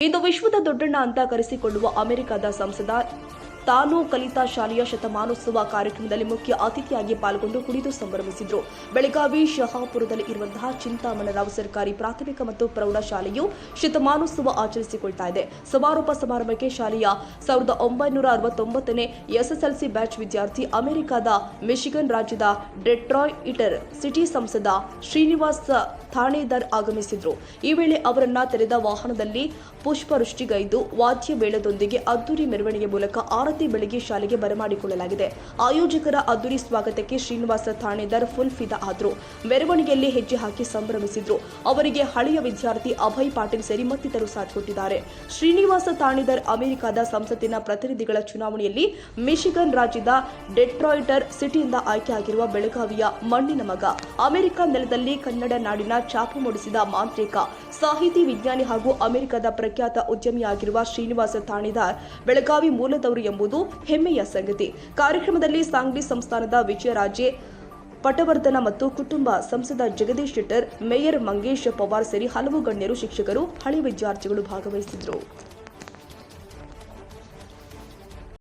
ಇಂದು ವಿಶ್ವದ ದೊಡ್ಡಣ್ಣ ಅಂತ ಕರೆಸಿಕೊಳ್ಳುವ ಅಮೆರಿಕದ ಸಂಸದ ತಾನು ಕಲಿತ ಶಾಲೆಯ ಶತಮಾನೋತ್ಸವ ಕಾರ್ಯಕ್ರಮದಲ್ಲಿ ಮುಖ್ಯ ಅತಿಥಿಯಾಗಿ ಪಾಲ್ಗೊಂಡು ಕುಣಿದು ಸಂಭ್ರಮಿಸಿದರು. ಬೆಳಗಾವಿ ಶಹಾಪುರದಲ್ಲಿ ಇರುವಂತಹ ಚಿಂತಾಮಣರಾವ್ ಸರ್ಕಾರಿ ಪ್ರಾಥಮಿಕ ಮತ್ತು ಪ್ರೌಢಶಾಲೆಯು ಶತಮಾನೋತ್ಸವ ಆಚರಿಸಿಕೊಳ್ತಾ ಇದೆ. ಸಮಾರೋಪ ಸಮಾರಂಭಕ್ಕೆ ಶಾಲೆಯ 1969ನೇ ಎಸ್ಎಸ್ಎಲ್ಸಿ ಬ್ಯಾಚ್ ವಿದ್ಯಾರ್ಥಿ, ಅಮೆರಿಕದ ಮಿಶಿಗನ್ ರಾಜ್ಯದ ಡೆಟ್ರಾಯಿಟರ್ ಸಿಟಿ ಸಂಸದ ಶ್ರೀನಿವಾಸ್ ಥಾಣೇದಾರ್ ಆಗಮಿಸಿದ್ರು. ಈ ವೇಳೆ ಅವರನ್ನ ತೆರೆದ ವಾಹನದಲ್ಲಿ ಪುಷ್ಪವೃಷ್ಟಿಗೈದು ವಾದ್ಯ ಮೇಳದೊಂದಿಗೆ ಅದ್ದೂರಿ ಮೆರವಣಿಗೆ ಮೂಲಕ ಆರತಿ ಬೆಳಗ್ಗೆ ಶಾಲೆಗೆ ಬರಮಾಡಿಕೊಳ್ಳಲಾಗಿದೆ. ಆಯೋಜಕರ ಅದ್ದೂರಿ ಸ್ವಾಗತಕ್ಕೆ ಶ್ರೀನಿವಾಸ ಥಾಣೇದಾರ್ ಫುಲ್ ಫಿದಾ ಆದ್ರು. ಮೆರವಣಿಗೆಯಲ್ಲಿ ಹೆಜ್ಜೆ ಹಾಕಿ ಸಂಭ್ರಮಿಸಿದ್ರು. ಅವರಿಗೆ ಹಳೆಯ ವಿದ್ಯಾರ್ಥಿ ಅಭಯ್ ಪಾಟೀಲ್ ಸೇರಿ ಮತ್ತಿತರರು ಸಾಥ್ ಕೊಟ್ಟಿದ್ದಾರೆ. ಶ್ರೀನಿವಾಸ ಥಾಣೇದಾರ್ ಅಮೆರಿಕದ ಸಂಸತ್ತಿನ ಪ್ರತಿನಿಧಿಗಳ ಚುನಾವಣೆಯಲ್ಲಿ ಮಿಶಿಗನ್ ರಾಜ್ಯದ ಡೆಟ್ರಾಯಿಟರ್ ಸಿಟಿಯಿಂದ ಆಯ್ಕೆಯಾಗಿರುವ ಬೆಳಗಾವಿಯ ಮಣ್ಣಿನ ಮಗ. ಅಮೆರಿಕ ನೆಲದಲ್ಲಿ ಕನ್ನಡ ನಾಡಿನ ಛಾಪು ಮೂಡಿಸಿದ ಮಾಂತ್ರಿಕ, ಸಾಹಿತಿ, ವಿಜ್ಞಾನಿ ಹಾಗೂ ಅಮೆರಿಕದ ಪ್ರಖ್ಯಾತ ಉದ್ಯಮಿಯಾಗಿರುವ ಶ್ರೀನಿವಾಸ ಥಾಣೇದಾರ್ ಬೆಳಗಾವಿ ಮೂಲದವರು ಎಂಬುದು ಹೆಮ್ಮೆಯ ಸಂಗತಿ. ಕಾರ್ಯಕ್ರಮದಲ್ಲಿ ಸಾಂಗ್ಲಿ ಸಂಸ್ಥಾನದ ವಿಜಯರಾಜೆ ಪಟವರ್ಧನ ಮತ್ತು ಕುಟುಂಬ, ಸಂಸದ ಜಗದೀಶ್ ಶೆಟ್ಟರ್, ಮೇಯರ್ ಮಂಗೇಶ್ ಪವಾರ್ ಸೇರಿ ಹಲವು ಗಣ್ಯರು, ಶಿಕ್ಷಕರು, ಹಳೆ ವಿದ್ಯಾರ್ಥಿಗಳು ಭಾಗವಹಿಸಿದರು.